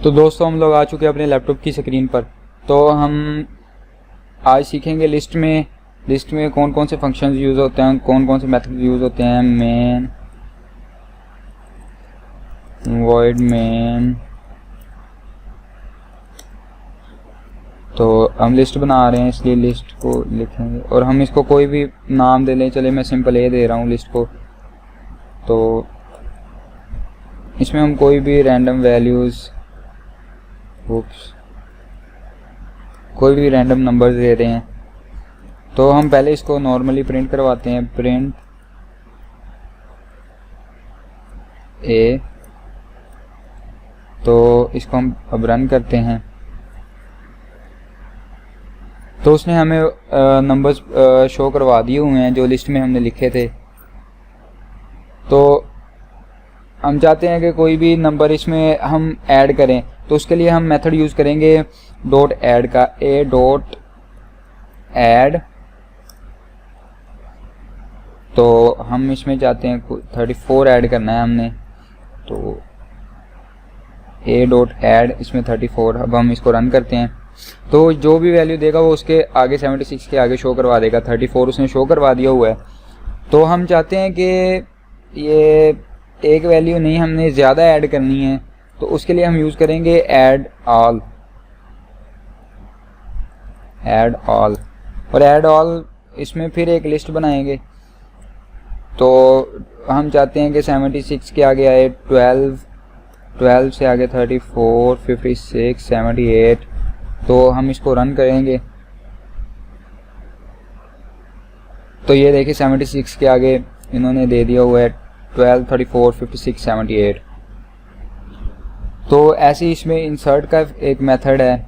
तो दोस्तों हम लोग आ चुके हैं अपने लैपटॉप की स्क्रीन पर। तो हम आज सीखेंगे लिस्ट में कौन कौन से फंक्शंस यूज़ होते हैं, कौन कौन से मेथड यूज़ होते हैं। Main, void main. तो हम लिस्ट बना रहे हैं इसलिए लिस्ट को लिखेंगे और हम इसको कोई भी नाम दे लें। चले मैं सिंपल ए दे रहा हूँ लिस्ट को। तो इसमें हम कोई भी रैंडम वैल्यूज़, कोई भी रैंडम नंबर दे रहे हैं। तो हम पहले इसको नॉर्मली प्रिंट करवाते हैं, प्रिंट ए। तो इसको हम अब रन करते हैं। तो उसने हमें नंबर्स शो करवा दिए हुए हैं जो लिस्ट में हमने लिखे थे। तो हम चाहते हैं कि कोई भी नंबर इसमें हम ऐड करें, तो उसके लिए हम मेथड यूज़ करेंगे डॉट ऐड का। ए डॉट ऐड। तो हम इसमें चाहते हैं 34 ऐड करना है हमने। तो ए डॉट ऐड, इसमें 34। अब हम इसको रन करते हैं। तो जो भी वैल्यू देगा वो उसके आगे 76 के आगे शो करवा देगा। 34 उसने शो करवा दिया हुआ है। तो हम चाहते हैं कि ये एक वैल्यू नहीं, हमने ज़्यादा ऐड करनी है। तो उसके लिए हम यूज़ करेंगे ऐड ऑल। ऐड ऑल और ऐड ऑल इसमें फिर एक लिस्ट बनाएंगे। तो हम चाहते हैं कि 76 के आगे आए 12 से आगे 34, 56, 78। तो हम इसको रन करेंगे। तो ये देखिए 76 के आगे इन्होंने दे दिया हुआ है 12, 34, 56, 78। तो ऐसे इसमें इंसर्ट का एक मेथड है,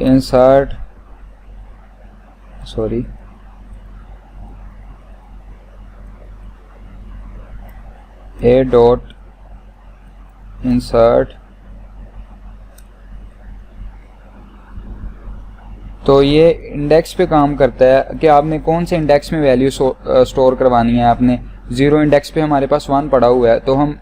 इंसर्ट ए डॉट इंसर्ट। तो ये इंडेक्स पे काम करता है कि आपने कौन से इंडेक्स में वैल्यू स्टोर करवानी है। आपने 0 इंडेक्स पे हमारे पास 1 पड़ा हुआ है, तो हम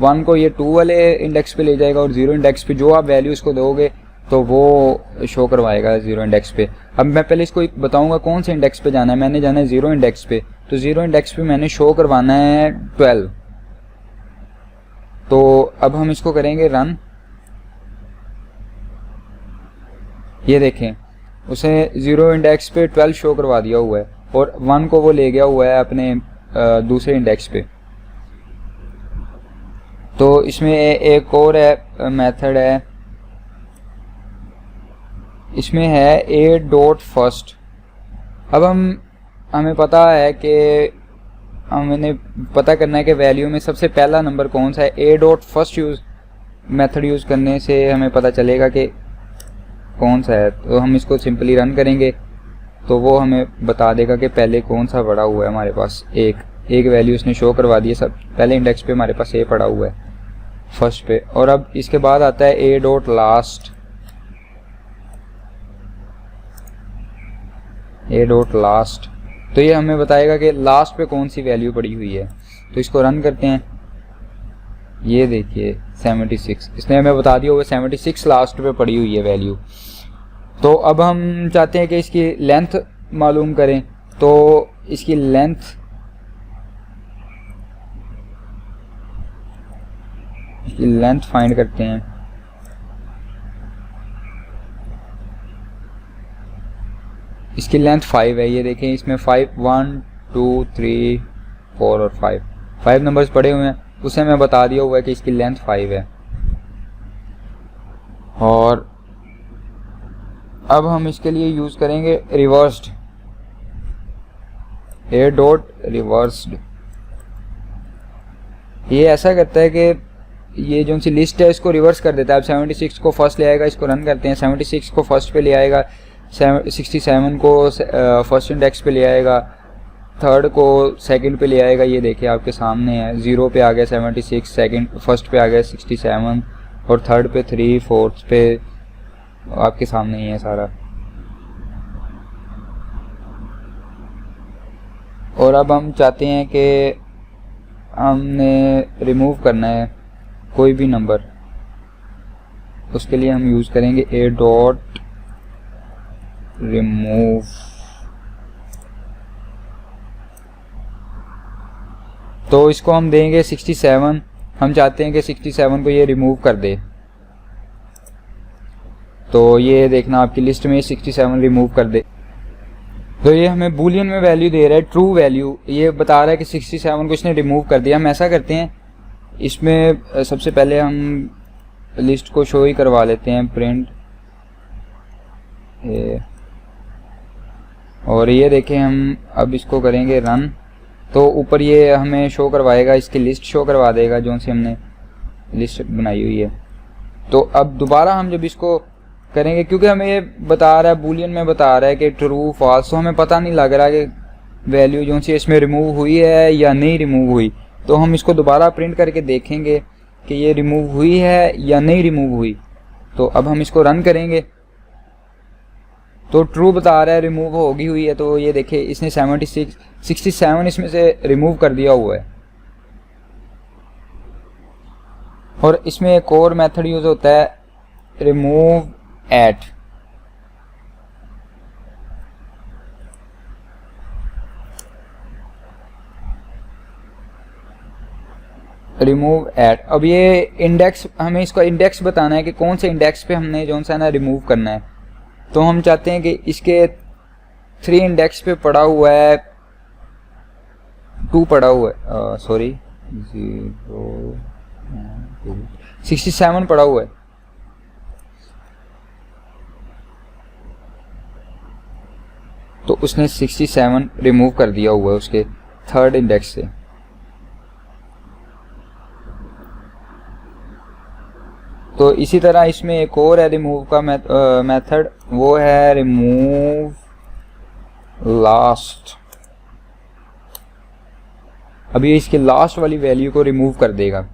1 को ये 2 वाले इंडेक्स पे ले जाएगा और 0 इंडेक्स पे जो आप वैल्यू इसको दोगे तो वो शो करवाएगा 0 इंडेक्स पे। अब मैं पहले इसको बताऊंगा कौन से इंडेक्स पे जाना है। मैंने जाना है 0 इंडेक्स पे। तो 0 इंडेक्स पे मैंने शो करवाना है 12। तो अब हम इसको करेंगे रन। ये देखें उसे 0 इंडेक्स पे 12 शो करवा दिया हुआ है और 1 को वो ले गया हुआ है अपने दूसरे इंडेक्स पे। तो इसमें एक और है मेथड है, इसमें है ए डॉट फर्स्ट। अब हमें पता है कि हमें पता करना है कि वैल्यू में सबसे पहला नंबर कौन सा है। ए डॉट फर्स्ट मेथड यूज़ करने से हमें पता चलेगा कि कौन सा है। तो हम इसको सिंपली रन करेंगे तो वो हमें बता देगा कि पहले कौन सा पड़ा हुआ है हमारे पास। एक वैल्यू उसने शो करवा दी है, सब पहले इंडेक्स पे हमारे पास ए पड़ा हुआ है फर्स्ट पे। और अब इसके बाद आता है ए डॉट लास्ट। ए डॉट लास्ट, तो ये हमें बताएगा कि लास्ट पे कौन सी वैल्यू पड़ी हुई है। तो इसको रन करते हैं। ये देखिए 76, इसने हमें बता दिया हुआ 76 लास्ट पे पड़ी हुई है वैल्यू। तो अब हम चाहते हैं कि इसकी लेंथ मालूम करें। तो इसकी लेंथ फाइंड करते हैं। इसकी लेंथ 5 है। ये देखें इसमें 5, 1, 2, 3, 4 और 5 नंबर्स पड़े हुए हैं। उसे हमें बता दिया हुआ है कि इसकी लेंथ 5 है। और अब हम इसके लिए यूज़ करेंगे रिवर्स्ड, ए डॉट रिवर्स्ड। ये ऐसा करता है कि ये जो सी लिस्ट है इसको रिवर्स कर देता है। अब 76 को फर्स्ट ले आएगा, इसको रन करते हैं। 76 को फर्स्ट पे ले आएगा, 67 को फर्स्ट इंडेक्स पे ले आएगा, 3rd को सेकंड पे ले आएगा। ये देखिए आपके सामने है, 0 पे आ गया 76, सेकंड फर्स्ट पे आ गया 67 और 3rd पे 3, 4th पे आपके सामने ही है सारा। और अब हम चाहते हैं कि हमने रिमूव करना है कोई भी नंबर, उसके लिए हम यूज़ करेंगे ए डॉट रिमूव। तो इसको हम देंगे 67, हम चाहते हैं कि 67 को ये रिमूव कर दे। तो ये देखना आपकी लिस्ट में 67 रिमूव कर दे। तो ये हमें बूलियन में वैल्यू दे रहा है, ट्रू वैल्यू, ये बता रहा है कि 67 को इसने रिमूव कर दिया। हम ऐसा करते हैं, इसमें सबसे पहले हम लिस्ट को शो ही करवा लेते हैं, प्रिंट और ये देखें हम अब इसको करेंगे रन, तो ऊपर ये हमें शो करवाएगा, इसकी लिस्ट शो करवा देगा जो सी हमने लिस्ट बनाई हुई है। तो अब दोबारा हम जब इसको करेंगे, क्योंकि हमें ये बता रहा है बूलियन में बता रहा है कि ट्रू फॉल्स, तो हमें पता नहीं लग रहा कि वैल्यू जो सी इसमें रिमूव हुई है या नहीं रिमूव हुई। तो हम इसको दोबारा प्रिंट करके देखेंगे कि ये रिमूव हुई है या नहीं रिमूव हुई। तो अब हम इसको रन करेंगे तो ट्रू बता रहा है रिमूव होगी हुई है। तो ये देखिए इसने 67 इसमें से रिमूव कर दिया हुआ है। और इसमें एक और मेथड यूज होता है रिमूव एट। रिमूव एट, अब ये इंडेक्स, हमें इसका इंडेक्स बताना है कि कौन से इंडेक्स पे हमने जो सा ना रिमूव करना है। तो हम चाहते हैं कि इसके 3 इंडेक्स पे पड़ा हुआ है, 2 पड़ा हुआ है, सॉरी 67 पड़ा हुआ है। तो उसने 67 रिमूव कर दिया हुआ है उसके 3rd इंडेक्स से। तो इसी तरह इसमें एक और है रिमूव का मेथड, वो है रिमूव लास्ट। अभी इसके लास्ट वाली वैल्यू को रिमूव कर देगा।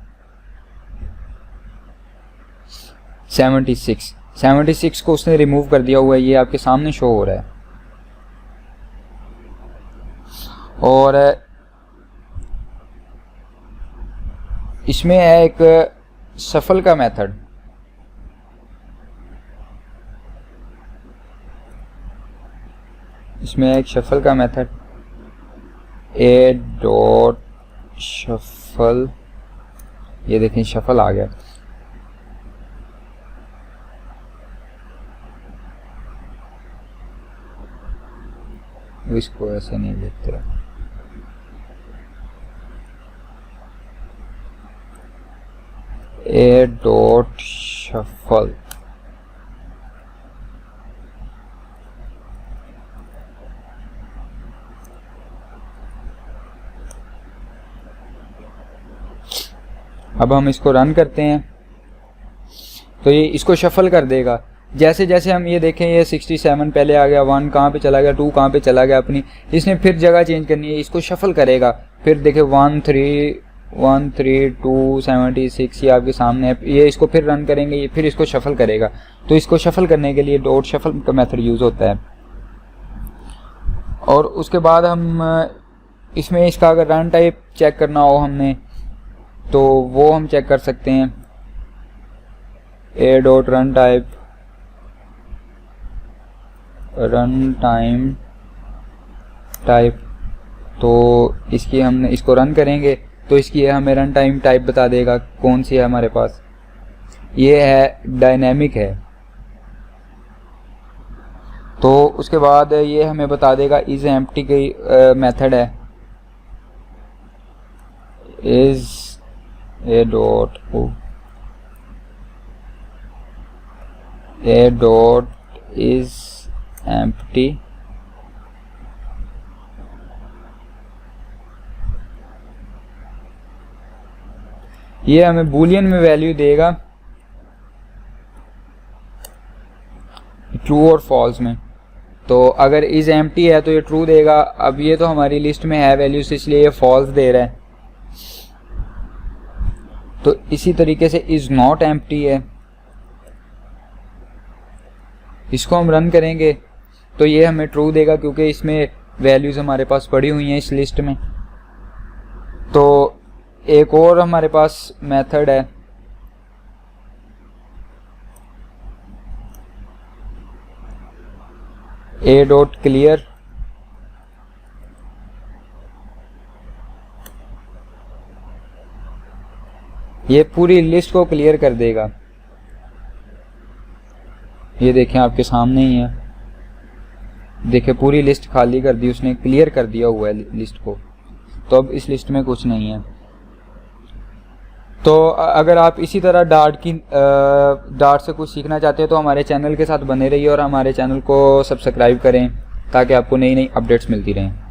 76 को उसने रिमूव कर दिया हुआ है, ये आपके सामने शो हो रहा है। और इसमें है एक शफल का मेथड। इसमें एक शफल का मेथड, ए डॉट शफल, ये देखें शफल आ गया। इसको ऐसे नहीं देखते, ए डॉट शफल। अब हम इसको रन करते हैं तो ये इसको शफल कर देगा। जैसे जैसे हम ये देखें, ये 67 पहले आ गया, 1 कहाँ पे चला गया, 2 कहाँ पे चला गया अपनी, इसने फिर जगह चेंज करनी है, इसको शफल करेगा। फिर देखे 1 3 2 76, ये आपके सामने है। ये इसको फिर रन करेंगे, ये फिर इसको शफल करेगा। तो इसको शफल करने के लिए डॉट शफल का मेथड यूज होता है। और उसके बाद हम इसमें इसका अगर रन टाइप चेक करना हो हमने, तो वो हम चेक कर सकते हैं, ए डॉट रन टाइप। तो इसकी हमने इसको रन करेंगे तो इसकी हमें रन टाइम टाइप बता देगा कौन सी है हमारे पास। ये है डायनेमिक है। तो उसके बाद ये हमें बता देगा इज एम्प्टी की मेथड है, is a dot is empty. ये हमें बूलियन में वैल्यू देगा ट्रू और फॉल्स में। तो अगर इज एम्प्टी है तो ये ट्रू देगा। अब ये तो हमारी लिस्ट में है वैल्यूज, इसलिए ये फॉल्स दे रहा है। तो इसी तरीके से इज नॉट एम्प्टी है, इसको हम रन करेंगे तो ये हमें ट्रू देगा, क्योंकि इसमें वैल्यूज हमारे पास पड़ी हुई हैं इस लिस्ट में। तो एक और हमारे पास मेथड है, ए डॉट क्लियर। ये पूरी लिस्ट को क्लियर कर देगा। ये देखें आपके सामने ही है, देखिए पूरी लिस्ट खाली कर दी उसने, क्लियर कर दिया हुआ है लिस्ट को। तो अब इस लिस्ट में कुछ नहीं है। तो अगर आप इसी तरह डार्ट से कुछ सीखना चाहते हैं तो हमारे चैनल के साथ बने रहिए और हमारे चैनल को सब्सक्राइब करें ताकि आपको नई नई अपडेट्स मिलती रहें।